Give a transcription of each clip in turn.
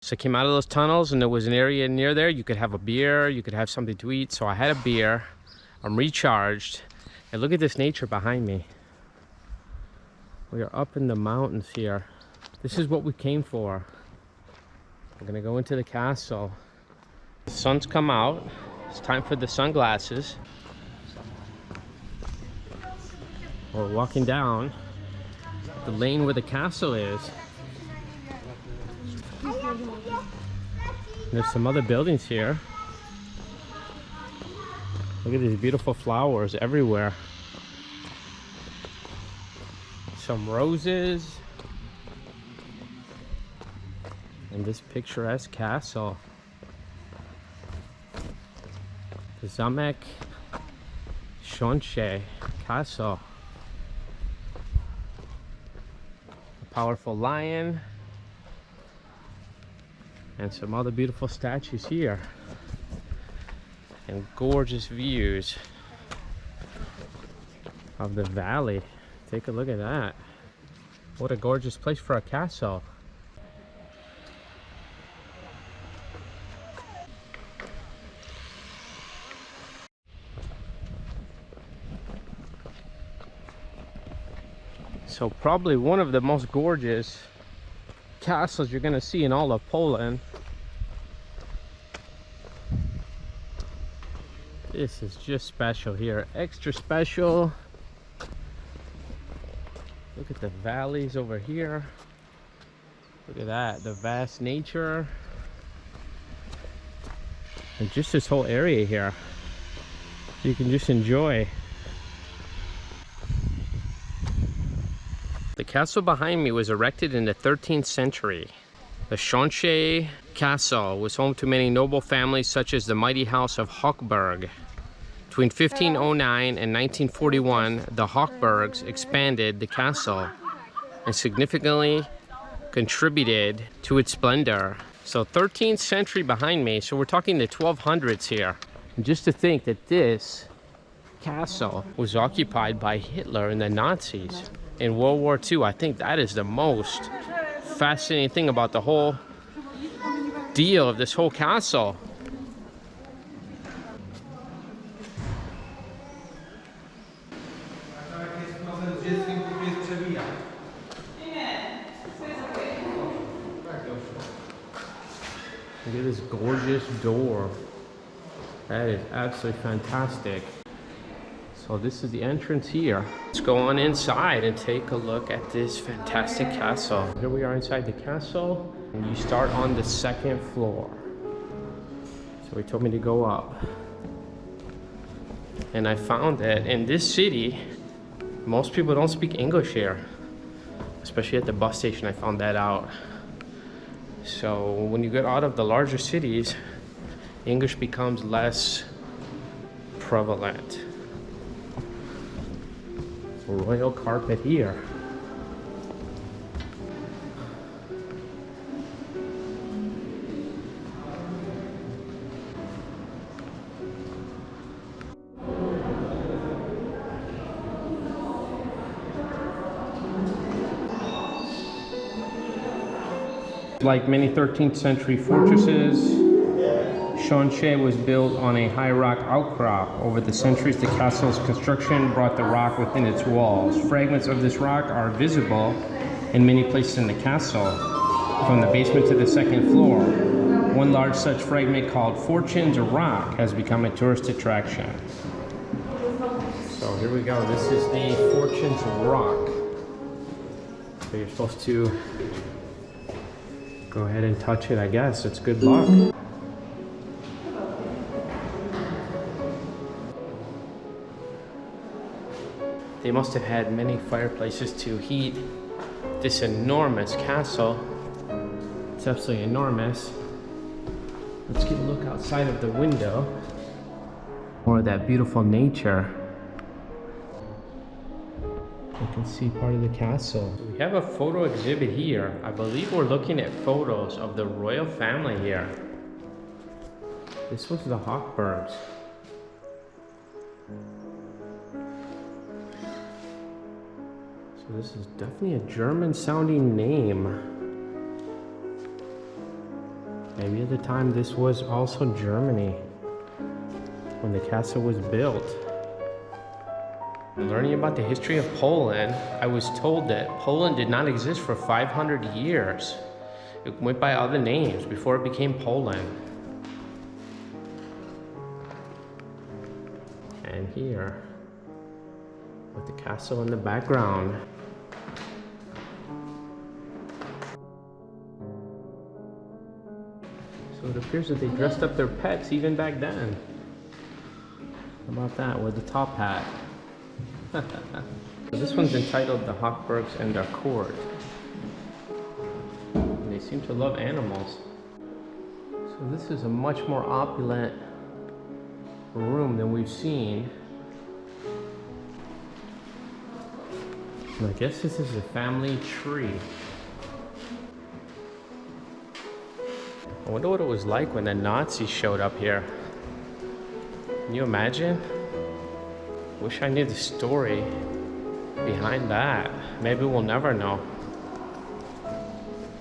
So I came out of those tunnels and there was an area near there. You could have a beer, you could have something to eat. So I had a beer, I'm recharged. And look at this nature behind me. We are up in the mountains here. This is what we came for. We're gonna go into the castle. The sun's come out. It's time for the sunglasses. We're walking down the lane where the castle is. There's some other buildings here. Look at these beautiful flowers everywhere. Some roses. And this picturesque castle. The Zamek Shonshe Castle. A powerful lion. And some other beautiful statues here. And gorgeous views of the valley. Take a look at that. What a gorgeous place for a castle. So probably one of the most gorgeous castles you're gonna see in all of Poland. This is just special here, extra special. Look at the valleys over here. Look at that, the vast nature. And just this whole area here. You can just enjoy. The castle behind me was erected in the 13th century. The Shonshe Castle was home to many noble families such as the mighty house of Hochberg. Between 1509 and 1941, the Hochbergs expanded the castle and significantly contributed to its splendor. So 13th century behind me, so we're talking the 1200s here. And just to think that this castle was occupied by Hitler and the Nazis in World War II, I think that is the most fascinating thing about the whole deal of this whole castle. Look at this gorgeous door. That is absolutely fantastic. So this is the entrance here. Let's go on inside and take a look at this fantastic castle. Here we are inside the castle, and you start on the 2nd floor. So he told me to go up. And I found that in this city, most people don't speak English here. Especially at the bus station, I found that out. So when you get out of the larger cities, English becomes less prevalent. Royal carpet here. Like many 13th century fortresses, Shonshe was built on a high rock outcrop. Over the centuries, the castle's construction brought the rock within its walls. Fragments of this rock are visible in many places in the castle, from the basement to the 2nd floor. One large such fragment called Fortune's Rock has become a tourist attraction. So here we go, this is the Fortune's Rock. So you're supposed to go ahead and touch it, I guess. It's good luck. They must have had many fireplaces to heat this enormous castle. It's absolutely enormous. Let's get a look outside of the window. More of that beautiful nature. You can see part of the castle. We have a photo exhibit here. I believe we're looking at photos of the royal family here. This was the Hochbergs. So this is definitely a German sounding name. Maybe at the time this was also Germany when the castle was built. Learning about the history of Poland, I was told that Poland did not exist for 500 years. It went by other names before it became Poland. And here, with the castle in the background. So it appears that they dressed up their pets even back then. How about that with the top hat? So this one's entitled The Hochbergs and Their Court. And they seem to love animals. So this is a much more opulent room than we've seen. And I guess this is a family tree. I wonder what it was like when the Nazis showed up here. Can you imagine? Wish I knew the story behind that. Maybe we'll never know.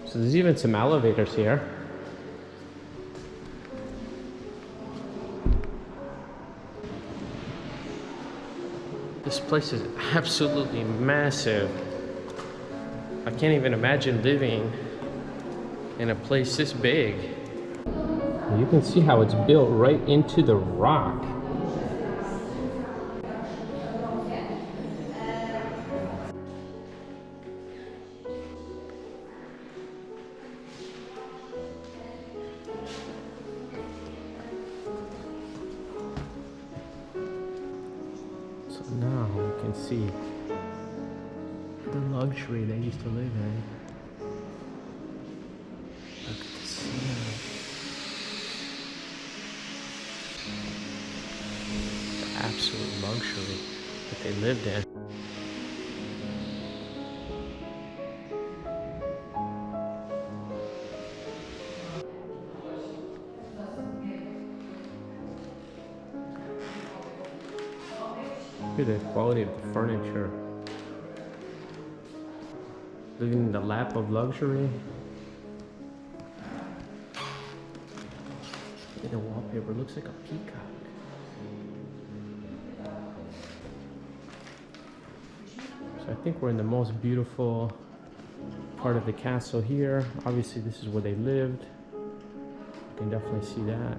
So there's even some elevators here. This place is absolutely massive. I can't even imagine living in a place this big. You can see how it's built right into the rock. So now we can see the luxury they used to live in. Look at the ceiling. The absolute luxury that they lived in. Look at the quality of the furniture. Living in the lap of luxury. Look at the wallpaper, looks like a peacock. So I think we're in the most beautiful part of the castle here. Obviously this is where they lived. You can definitely see that.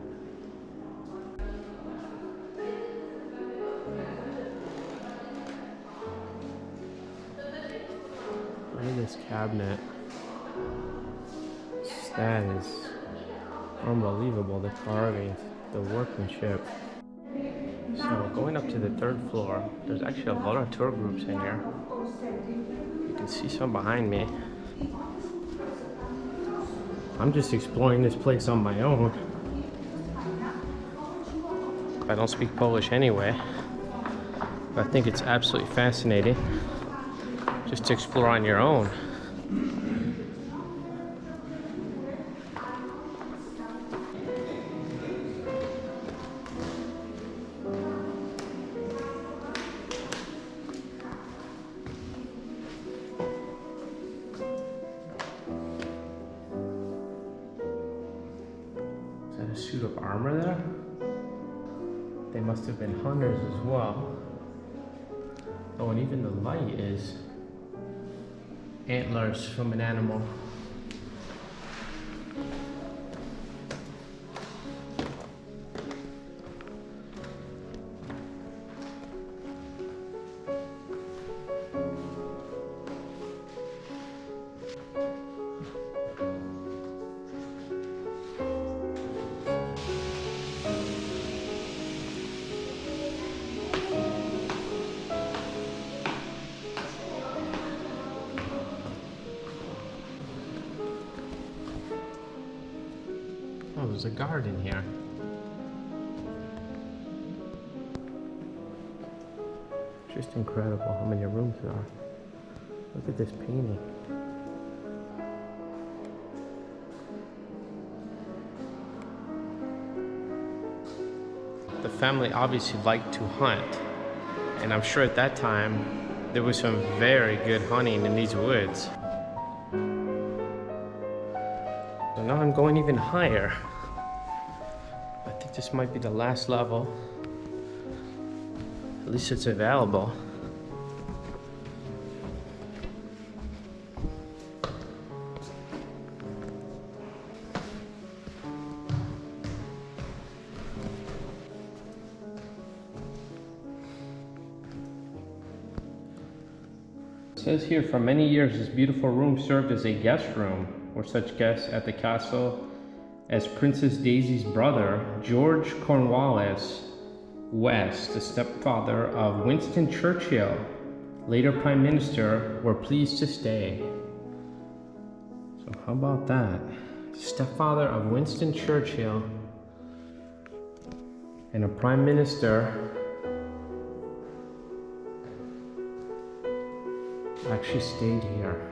Look at this cabinet. That is unbelievable, the carving, the workmanship. So going up to the third floor, there's actually a lot of tour groups in here. You can see some behind me. I'm just exploring this place on my own. I don't speak Polish anyway, but I think it's absolutely fascinating just to explore on your own. Is that a suit of armor there? They must have been hunters as well. Oh, and even the light is antlers from an animal. Oh, there's a garden here. Just incredible how many rooms there are. Look at this painting. The family obviously liked to hunt, and I'm sure at that time there was some very good hunting in these woods. So now I'm I'm going even higher. I think this might be the last level. At least it's available. It says here, for many years, this beautiful room served as a guest room for such guests at the castle as Princess Daisy's brother, George Cornwallis West, the stepfather of Winston Churchill, later Prime Minister, were pleased to stay. So how about that? Stepfather of Winston Churchill and a Prime Minister actually stayed here.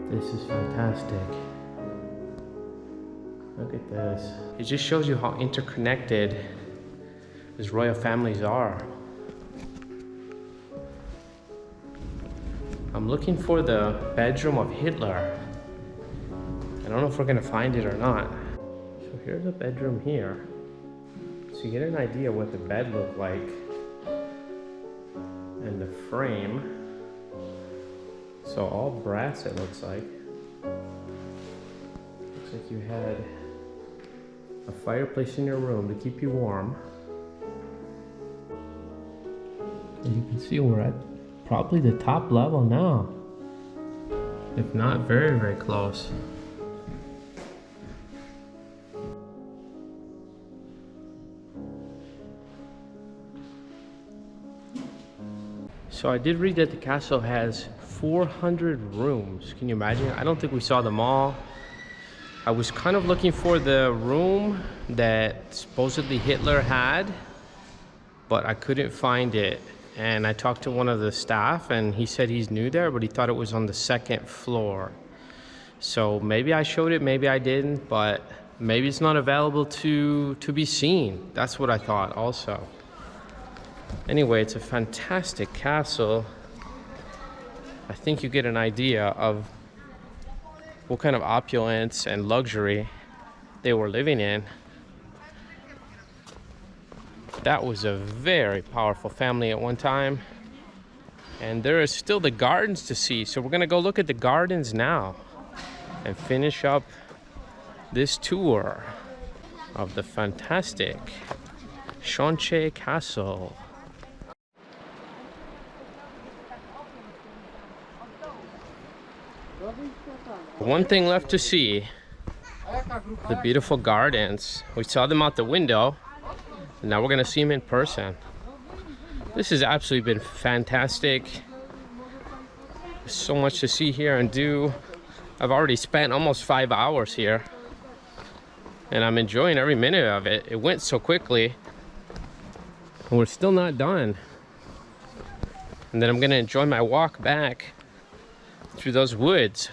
This is fantastic. Look at this. It just shows you how interconnected these royal families are. I'm looking for the bedroom of Hitler. I don't know if we're gonna find it or not. So here's a bedroom here. So you get an idea what the bed looked like and the frame. So all brass it looks like. Looks like you had a fireplace in your room to keep you warm. And you can see we're at probably the top level now. If not, very, very close. So I did read that the castle has 400 rooms. Can you imagine? I don't think we saw them all. I was kind of looking for the room that supposedly Hitler had, but I couldn't find it. And I talked to one of the staff and he said he's new there, but he thought it was on the second floor. So maybe I showed it, maybe I didn't, but maybe it's not available to be seen. That's what I thought also. Anyway, it's a fantastic castle. I think you get an idea of what kind of opulence and luxury they were living in. That was a very powerful family at one time. And there is still the gardens to see. So we're gonna go look at the gardens now and finish up this tour of the fantastic KSIAZ Castle. One thing left to see, the beautiful gardens. We saw them out the window, and now we're gonna see them in person. This has absolutely been fantastic. There's so much to see here and do. I've already spent almost 5 hours here, and I'm enjoying every minute of it. It went so quickly, and we're still not done. And then I'm gonna enjoy my walk back through those woods.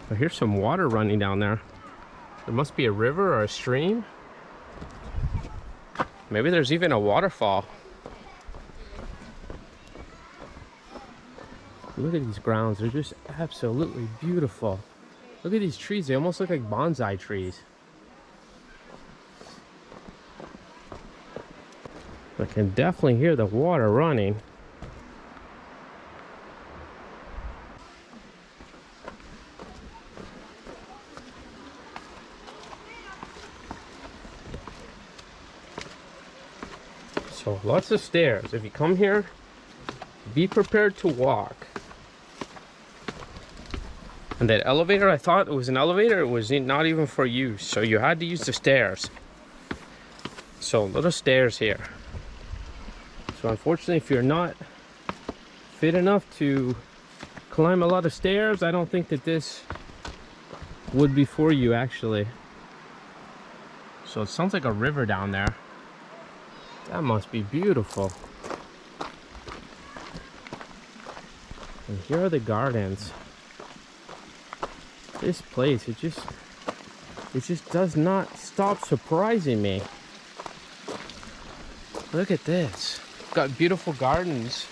Oh, here's some water running down there. There must be a river or a stream. Maybe there's even a waterfall. Look at these grounds, they're just absolutely beautiful. Look at these trees, they almost look like bonsai trees. I can definitely hear the water running. So lots of stairs. If you come here, be prepared to walk. And that elevator, I thought it was an elevator, it was not even for use, so you had to use the stairs. So little stairs here. So unfortunately, if you're not fit enough to climb a lot of stairs, I don't think that this would be for you actually. So it sounds like a river down there. That must be beautiful. And here are the gardens. This place, it just does not stop surprising me. Look at this. Got beautiful gardens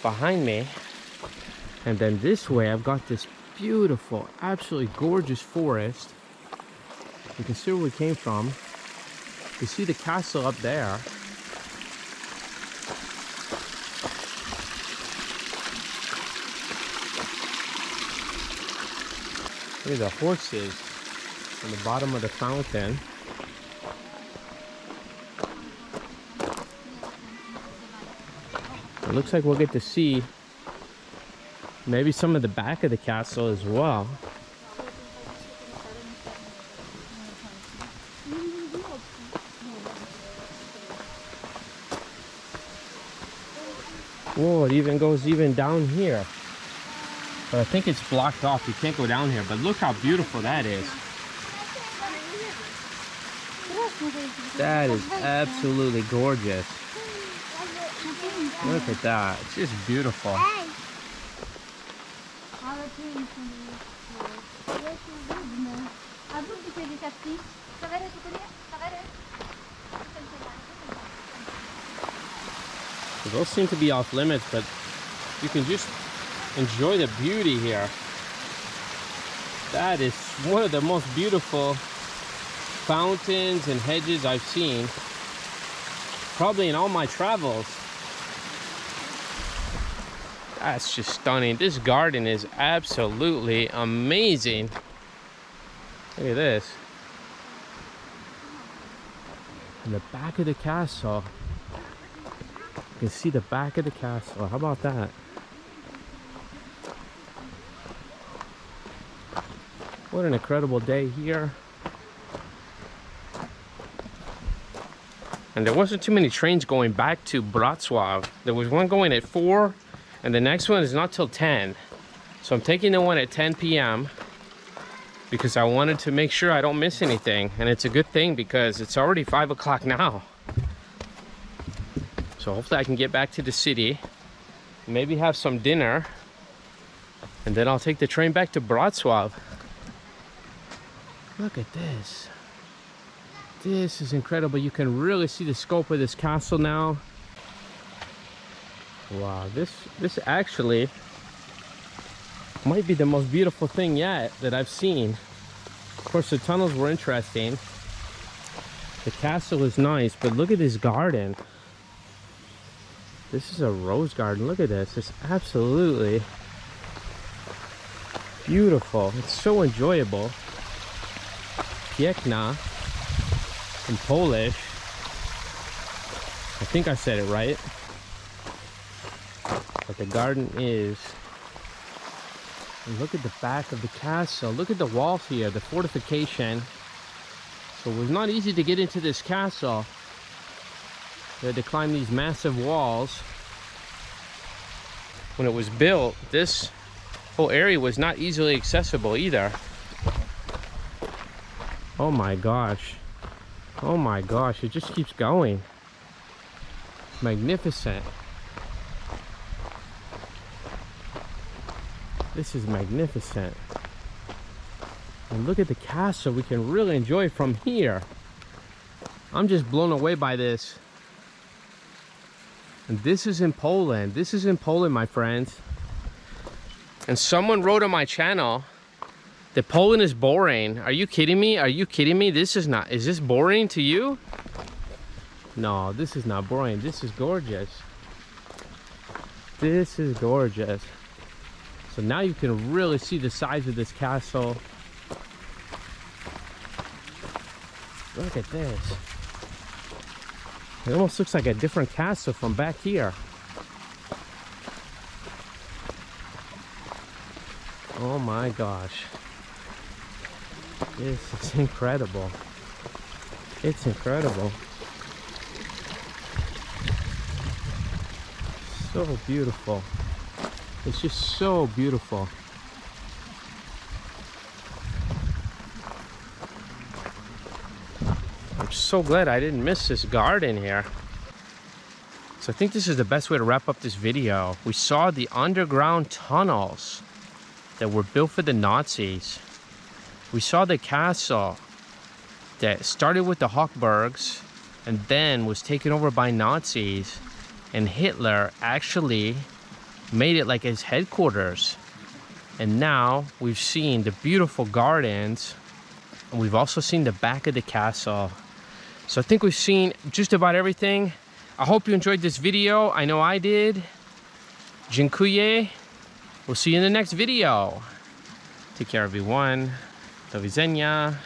behind me. And then this way, I've got this beautiful, absolutely gorgeous forest. You can see where we came from. You see the castle up there. Look at the horses on the bottom of the fountain. It looks like we'll get to see maybe some of the back of the castle as well. Whoa, it even goes down here. But I think it's blocked off. You can't go down here. But look how beautiful that is. That is absolutely gorgeous. Look at that. It's just beautiful. So those seem to be off limits, but you can just enjoy the beauty here. That is one of the most beautiful fountains and hedges I've seen, probably in all my travels. That's just stunning. This garden is absolutely amazing. Look at this. In the back of the castle, you can see the back of the castle. How about that? What an incredible day here. And there wasn't too many trains going back to Wrocław. There was one going at 4, and the next one is not till 10. So I'm taking the one at 10 p.m. because I wanted to make sure I don't miss anything. And it's a good thing because it's already 5 o'clock now. So hopefully I can get back to the city, maybe have some dinner, and then I'll take the train back to Wrocław. Look at this. This is incredible. You can really see the scope of this castle now. Wow, this actually might be the most beautiful thing yet that I've seen. Of course, the tunnels were interesting. The castle is nice, but look at this garden. This is a rose garden. Look at this. It's absolutely beautiful. It's so enjoyable. Piękna in Polish. I think I said it right. But the garden is. And look at the back of the castle. Look at the walls here, the fortification. So it was not easy to get into this castle. They had to climb these massive walls. When it was built, this whole area was not easily accessible either. Oh my gosh. Oh my gosh, it just keeps going. Magnificent. This is magnificent. And look at the castle. We can really enjoy it from here. I'm just blown away by this. And this is in Poland. This is in Poland, my friends. And someone wrote on my channel that Poland is boring. Are you kidding me? Are you kidding me? This is not. Is this boring to you? No, this is not boring. This is gorgeous. This is gorgeous. So now you can really see the size of this castle. Look at this. It almost looks like a different castle from back here. Oh my gosh. This is incredible. It's incredible. So beautiful. It's just so beautiful. I'm so glad I didn't miss this garden here. It's So I think this is the best way to wrap up this video. We saw the underground tunnels that were built for the Nazis. We saw the castle that started with the Hochbergs and then was taken over by Nazis, and Hitler actually made it like his headquarters. And now we've seen the beautiful gardens, and we've also seen the back of the castle. So I think we've seen just about everything. I hope you enjoyed this video. I know I did. Dziękuję. We'll see you in the next video. Take care, everyone. Do widzenia.